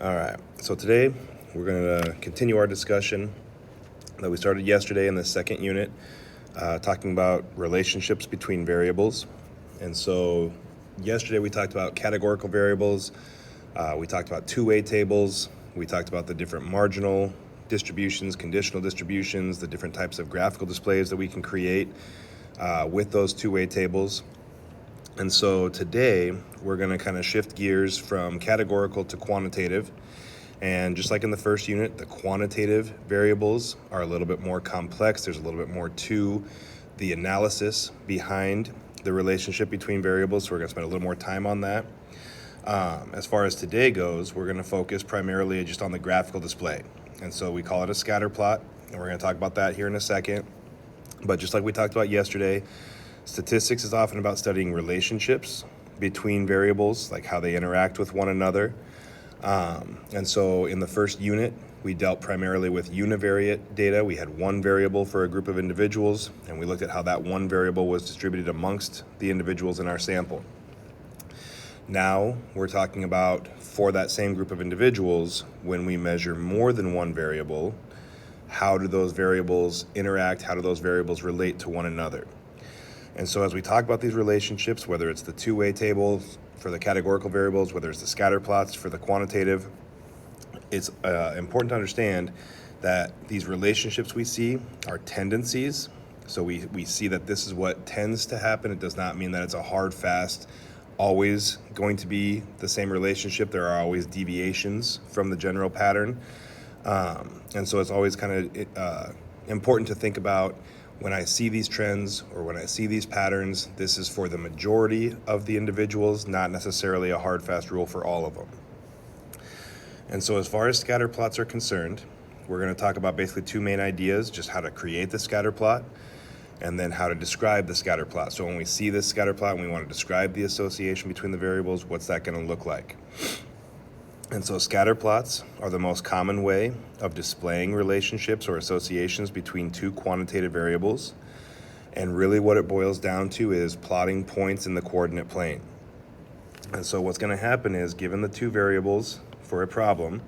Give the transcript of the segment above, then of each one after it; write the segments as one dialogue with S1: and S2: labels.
S1: All right, so today we're going to continue our discussion that we started yesterday in the second unit, talking about relationships between variables. And so yesterday we talked about categorical variables, we talked about two-way tables, we talked about the different marginal distributions, conditional distributions, the different types of graphical displays that we can create with those two-way tables. And so today we're going to kind of shift gears from categorical to quantitative. And just like in the first unit, the quantitative variables are a little bit more complex. There's a little bit more to the analysis behind the relationship between variables. So we're going to spend a little more time on that. As far as today goes, we're going to focus primarily just on the graphical display. And so we call it a scatter plot. And we're going to talk about that here in a second. But just like we talked about yesterday, statistics is often about studying relationships between variables, like how they interact with one another. And so in the first unit, we dealt primarily with univariate data. We had one variable for a group of individuals, and we looked at how that one variable was distributed amongst the individuals in our sample. Now we're talking about, for that same group of individuals, when we measure more than one variable, how do those variables interact? How do those variables relate to one another? And so as we talk about these relationships, whether it's the two-way tables for the categorical variables, whether it's the scatter plots for the quantitative, it's important to understand that these relationships we see are tendencies. So we see that this is what tends to happen. It does not mean that it's a hard, fast, always going to be the same relationship. There are always deviations from the general pattern. And so it's always kind of important to think about, when I see these trends or when I see these patterns, this is for the majority of the individuals, not necessarily a hard, fast rule for all of them. And so as far as scatter plots are concerned, we're going to talk about basically two main ideas: just how to create the scatter plot and then how to describe the scatter plot. So when we see this scatter plot and we want to describe the association between the variables, what's that going to look like? And so scatter plots are the most common way of displaying relationships or associations between two quantitative variables. And really what it boils down to is plotting points in the coordinate plane. And so what's going to happen is, given the two variables for a problem,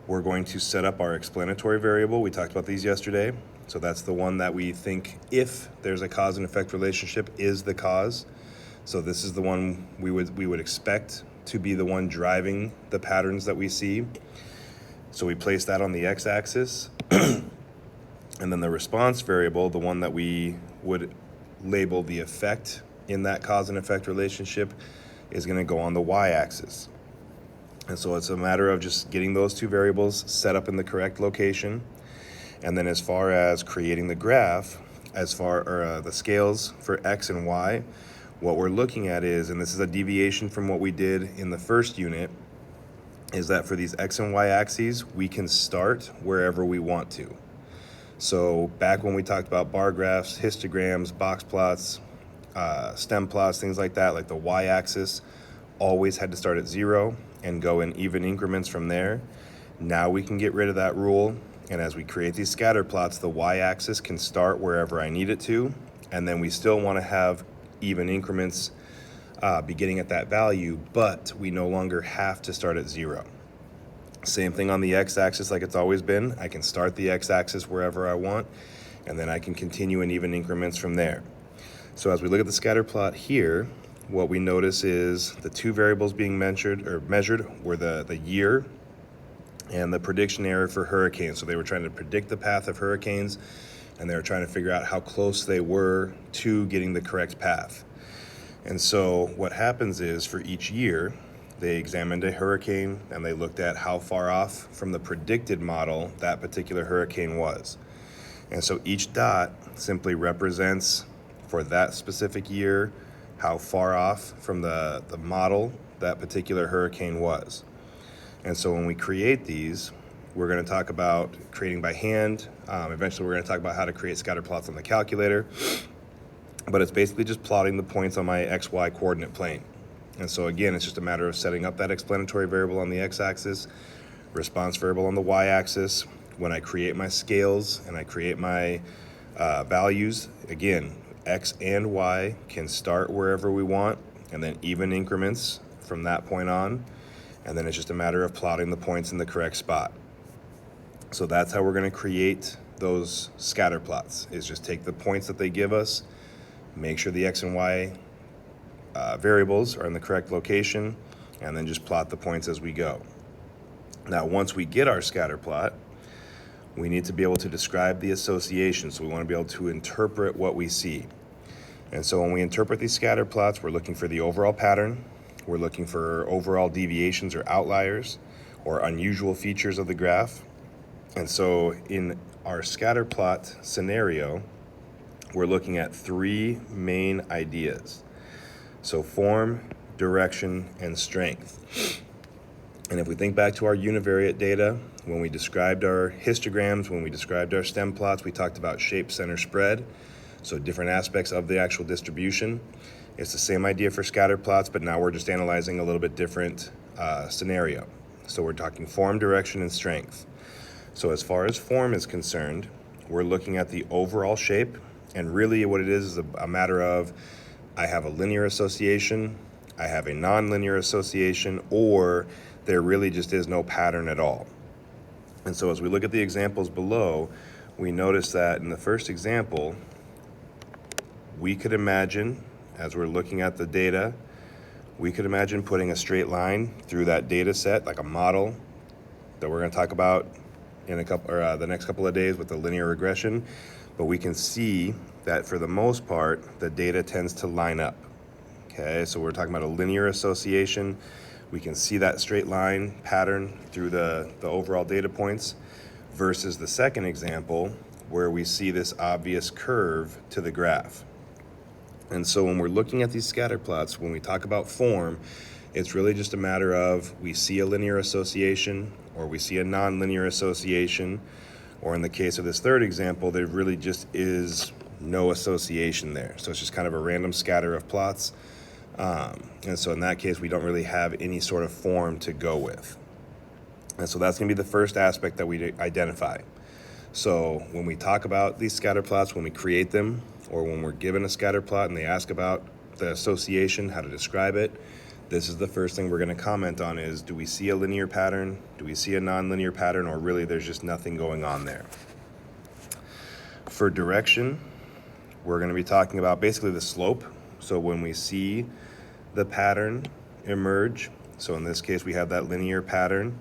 S1: we're going to set up our explanatory variable. We talked about these yesterday. So that's the one that we think, if there's a cause and effect relationship, is the cause. So this is the one we would expect to be the one driving the patterns that we see. So we place that on the x-axis. And then the response variable, the one that we would label the effect in that cause and effect relationship, is going to go on the y-axis. And so it's a matter of just getting those two variables set up in the correct location. And then as far as creating the graph, the scales for x and y, what we're looking at is, and this is a deviation from what we did in the first unit, is that for these x and y axes, we can start wherever we want to. So back when we talked about bar graphs, histograms, box plots, stem plots, things like that, like the y-axis always had to start at 0 and go in even increments from there. Now we can get rid of that rule, and as we create these scatter plots, the y-axis can start wherever I need it to, and then we still want to have even increments beginning at that value, but we no longer have to start at 0. Same thing on the x-axis, like it's always been. I can start the x-axis wherever I want, and then I can continue in even increments from there. So as we look at the scatter plot here, what we notice is the two variables being measured were the year and the prediction error for hurricanes. So they were trying to predict the path of hurricanes, and they were trying to figure out how close they were to getting the correct path. And so what happens is, for each year, they examined a hurricane and they looked at how far off from the predicted model that particular hurricane was. And so each dot simply represents, for that specific year, how far off from the model that particular hurricane was. And so when we create these, we're going to talk about creating by hand. Eventually, we're going to talk about how to create scatter plots on the calculator. But it's basically just plotting the points on my XY coordinate plane. And so again, it's just a matter of setting up that explanatory variable on the x-axis, response variable on the y-axis. When I create my scales and I create my values, again, x and y can start wherever we want, and then even increments from that point on. and then it's just a matter of plotting the points in the correct spot. So that's how we're going to create those scatter plots, is just take the points that they give us, make sure the x and y variables are in the correct location, and then just plot the points as we go. Now, once we get our scatter plot, we need to be able to describe the association. So we want to be able to interpret what we see. And so when we interpret these scatter plots, we're looking for the overall pattern. We're looking for overall deviations or outliers or unusual features of the graph. And so in our scatter plot scenario, we're looking at three main ideas. So form, direction, and strength. And if we think back to our univariate data, when we described our histograms, when we described our stem plots, we talked about shape, center, spread. So different aspects of the actual distribution. It's the same idea for scatter plots, but now we're just analyzing a little bit different scenario. So we're talking form, direction, and strength. So as far as form is concerned, we're looking at the overall shape, and really what it is a matter of, I have a linear association, I have a nonlinear association, or there really just is no pattern at all. And so as we look at the examples below, we notice that in the first example, we could imagine, as we're looking at the data, we could imagine putting a straight line through that data set, like a model that we're going to talk about in the next couple of days with the linear regression. But we can see that for the most part, the data tends to line up. Okay, so we're talking about a linear association. We can see that straight line pattern through the overall data points versus the second example where we see this obvious curve to the graph. And so when we're looking at these scatter plots, when we talk about form, it's really just a matter of we see a linear association or we see a nonlinear association, or in the case of this third example, there really just is no association there. So it's just kind of a random scatter of plots. And so in that case, we don't really have any sort of form to go with. And so that's going to be the first aspect that we identify. So when we talk about these scatter plots, when we create them, or when we're given a scatter plot and they ask about the association, how to describe it, this is the first thing we're going to comment on is, do we see a linear pattern? Do we see a nonlinear pattern? Or really there's just nothing going on there? For direction, we're going to be talking about basically the slope. So when we see the pattern emerge, so in this case we have that linear pattern,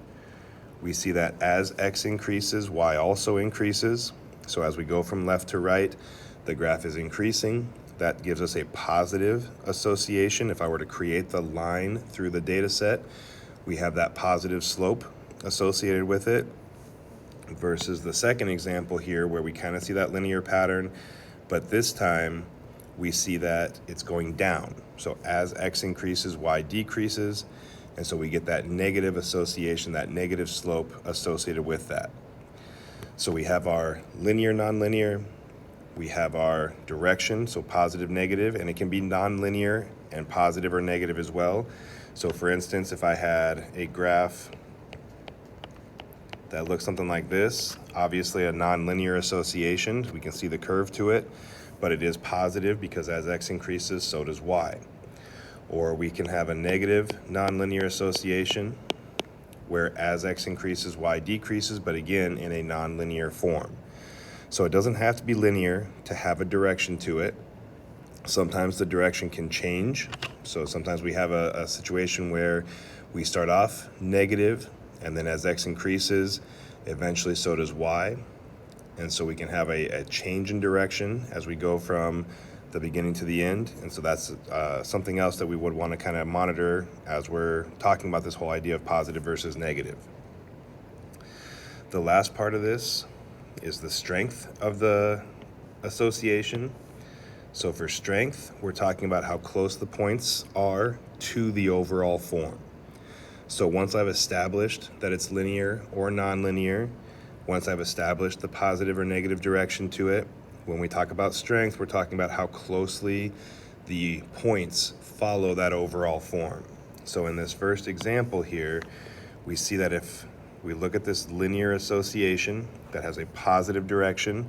S1: we see that as x increases, y also increases. So as we go from left to right, the graph is increasing. That gives us a positive association. If I were to create the line through the data set, we have that positive slope associated with it, versus the second example here where we kind of see that linear pattern, but this time we see that it's going down. So as x increases, y decreases, and so we get that negative association, that negative slope associated with that. So we have our linear, nonlinear, we have our direction, so positive, negative, and it can be nonlinear and positive or negative as well. So for instance, if I had a graph that looks something like this, obviously a nonlinear association, we can see the curve to it, but it is positive because as x increases, so does y. Or we can have a negative nonlinear association where as x increases, y decreases, but again in a nonlinear form. So it doesn't have to be linear to have a direction to it. Sometimes the direction can change. So sometimes we have a situation where we start off negative, and then as x increases, eventually so does y. And so we can have a change in direction as we go from the beginning to the end. And so that's something else that we would want to kind of monitor as we're talking about this whole idea of positive versus negative. The last part of this is the strength of the association. So for strength, we're talking about how close the points are to the overall form. So once I've established that it's linear or nonlinear, once I've established the positive or negative direction to it, when we talk about strength, we're talking about how closely the points follow that overall form. So in this first example here, we see that if we look at this linear association that has a positive direction,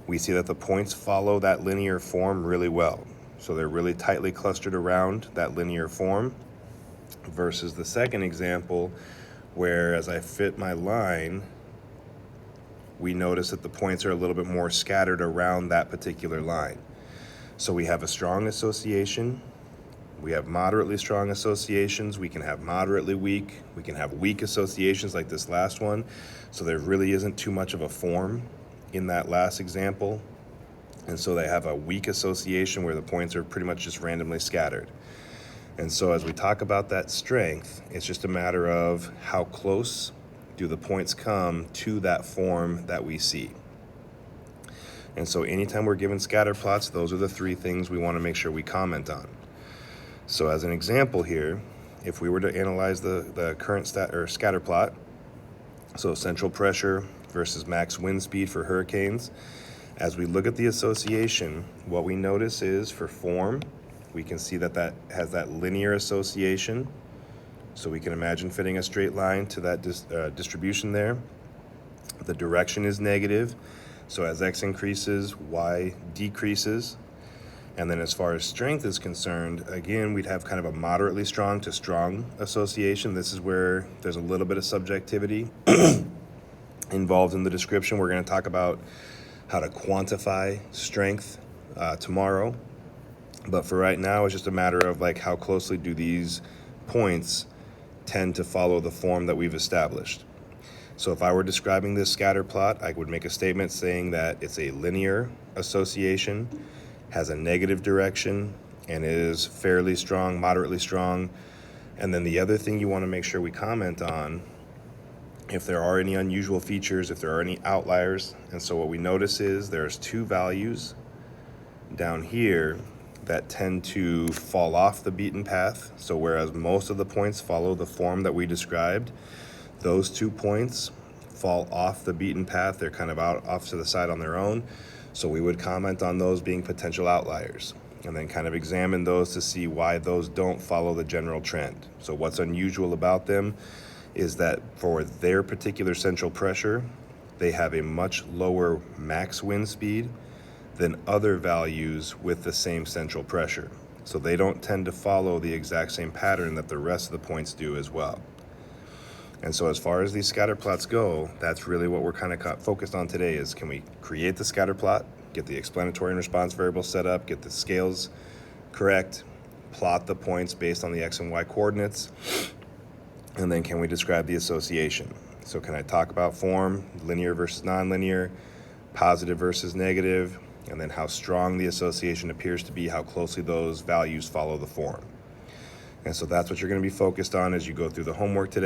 S1: we see that the points follow that linear form really well. So they're really tightly clustered around that linear form. versus the second example where as I fit my line, we notice that the points are a little bit more scattered around that particular line. So we have a strong association, we have moderately strong associations, we can have moderately weak, we can have weak associations like this last one. So there really isn't too much of a form in that last example. And so they have a weak association where the points are pretty much just randomly scattered. And so as we talk about that strength, it's just a matter of how close do the points come to that form that we see. And so anytime we're given scatter plots, those are the three things we want to make sure we comment on. So as an example here, if we were to analyze the current scatter plot, so central pressure versus max wind speed for hurricanes, as we look at the association, what we notice is for form, we can see that that has that linear association. So we can imagine fitting a straight line to that distribution there. The direction is negative. So as x increases, y decreases. And then as far as strength is concerned, again, we'd have kind of a moderately strong to strong association. This is where there's a little bit of subjectivity involved in the description. We're going to talk about how to quantify strength tomorrow. But for right now, it's just a matter of like how closely do these points tend to follow the form that we've established. So if I were describing this scatter plot, I would make a statement saying that it's a linear association, has a negative direction, and is fairly strong, moderately strong. And then the other thing you want to make sure we comment on, if there are any unusual features, if there are any outliers. And so what we notice is there's two values down here that tend to fall off the beaten path. So whereas most of the points follow the form that we described, those 2 points fall off the beaten path. They're kind of out off to the side on their own. So we would comment on those being potential outliers and then kind of examine those to see why those don't follow the general trend. So what's unusual about them is that for their particular central pressure, they have a much lower max wind speed than other values with the same central pressure. So they don't tend to follow the exact same pattern that the rest of the points do as well. And so as far as these scatter plots go, that's really what we're kind of focused on today is can we create the scatter plot, get the explanatory and response variables set up, get the scales correct, plot the points based on the x and y coordinates, and then can we describe the association? So can I talk about form, linear versus nonlinear, positive versus negative, and then how strong the association appears to be, how closely those values follow the form. And so that's what you're going to be focused on as you go through the homework today.